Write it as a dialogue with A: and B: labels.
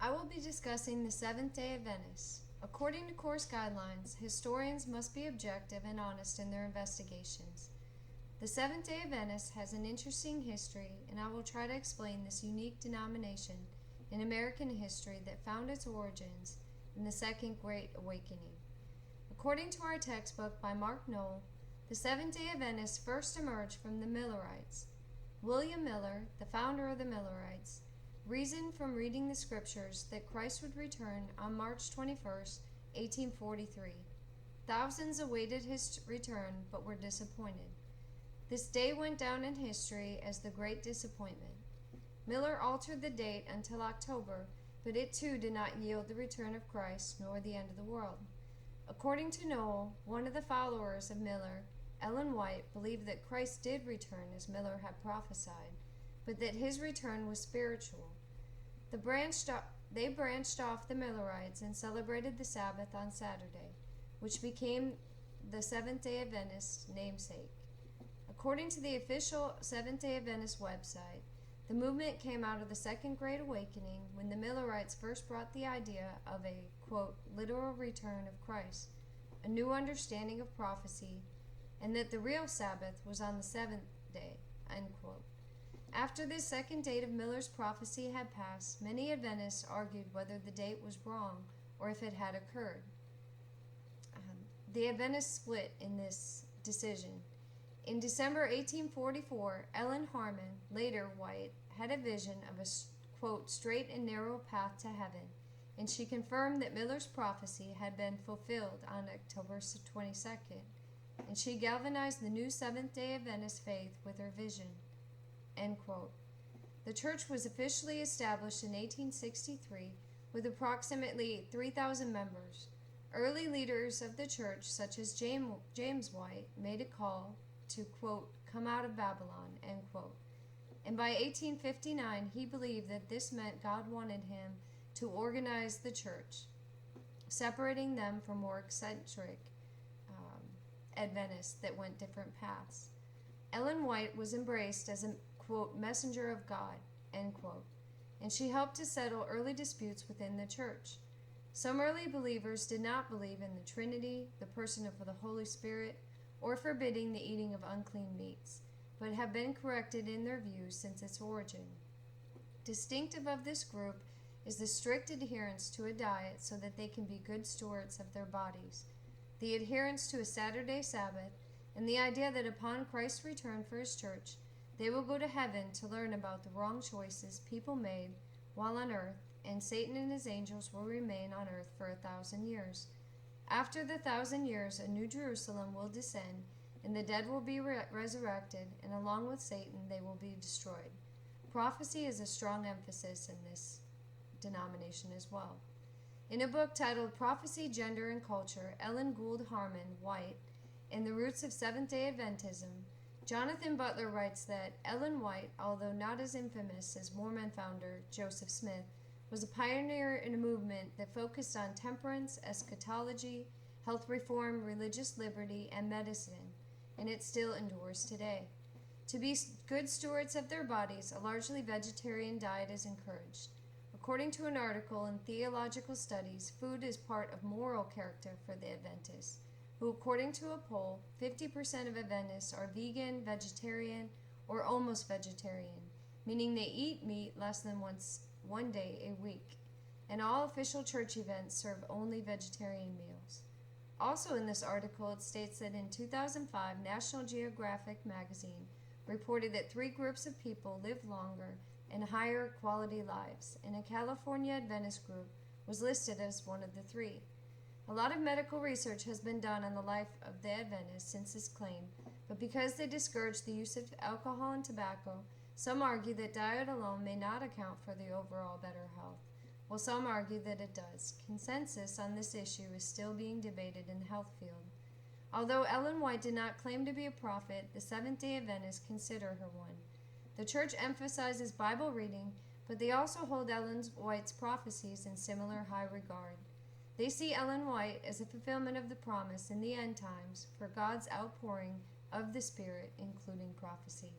A: I will be discussing the Seventh-day Adventists. According to course guidelines, historians must be objective and honest in their investigations. The Seventh-day Adventist has an interesting history, and I will try to explain this unique denomination in American history that found its origins in the Second Great Awakening. According to our textbook by Mark Knoll, the Seventh-day Adventists first emerged from the Millerites. William Miller, the founder of the Millerites, reasoned from reading the scriptures that Christ would return on March 21st, 1843. Thousands awaited his return but were disappointed. This day went down in history as the Great Disappointment. Miller altered the date until October, but it too did not yield the return of Christ nor the end of the world. According to Knoll, one of the followers of Miller, Ellen White, believed that Christ did return as Miller had prophesied, but that his return was spiritual. They branched off the Millerites and celebrated the Sabbath on Saturday, which became the Seventh-day Adventist namesake. According to the official Seventh-day Adventist website, the movement came out of the Second Great Awakening when the Millerites first brought the idea of a, quote, literal return of Christ, a new understanding of prophecy, and that the real Sabbath was on the seventh day, end quote. After this second date of Miller's prophecy had passed, many Adventists argued whether the date was wrong or if it had occurred. The Adventists split in this decision. In December 1844, Ellen Harmon, later White, had a vision of a, quote, straight and narrow path to heaven, and she confirmed that Miller's prophecy had been fulfilled on October 22nd, and she galvanized the new Seventh-day Adventist faith with her vision. End quote. The church was officially established in 1863 with approximately 3,000 members. Early leaders of the church, such as James White, made a call to, quote, come out of Babylon, end quote. And by 1859, he believed that this meant God wanted him to organize the church, separating them from more eccentric Adventists that went different paths. Ellen White was embraced as a, quote, messenger of God, end quote, and she helped to settle early disputes within the church. Some early believers did not believe in the Trinity, the person of the Holy Spirit, or forbidding the eating of unclean meats, but have been corrected in their views since its origin. Distinctive of this group is the strict adherence to a diet so that they can be good stewards of their bodies, the adherence to a Saturday Sabbath, and the idea that upon Christ's return for his church, they will go to heaven to learn about the wrong choices people made while on earth, and Satan and his angels will remain on earth for 1,000 years. After the 1,000 years, a new Jerusalem will descend, and the dead will be resurrected, and along with Satan they will be destroyed. Prophecy is a strong emphasis in this denomination as well. In a book titled Prophecy, Gender, and Culture, Ellen Gould Harmon, White, and the Roots of Seventh-day Adventism, Jonathan Butler writes that Ellen White, although not as infamous as Mormon founder Joseph Smith, was a pioneer in a movement that focused on temperance, eschatology, health reform, religious liberty, and medicine, and it still endures today. To be good stewards of their bodies, a largely vegetarian diet is encouraged. According to an article in Theological Studies, food is part of moral character for the Adventists, who, according to a poll, 50% of Adventists are vegan, vegetarian, or almost vegetarian, meaning they eat meat less than one day a week, and all official church events serve only vegetarian meals. Also in this article, it states that in 2005, National Geographic magazine reported that 3 groups of people lived longer and higher quality lives, and a California Adventist group was listed as one of the 3. A lot of medical research has been done on the life of the Adventists since this claim, but because they discourage the use of alcohol and tobacco, some argue that diet alone may not account for the overall better health, while some argue that it does. Consensus on this issue is still being debated in the health field. Although Ellen White did not claim to be a prophet, the Seventh-day Adventists consider her one. The church emphasizes Bible reading, but they also hold Ellen White's prophecies in similar high regard. They see Ellen White as a fulfillment of the promise in the end times for God's outpouring of the Spirit, including prophecy.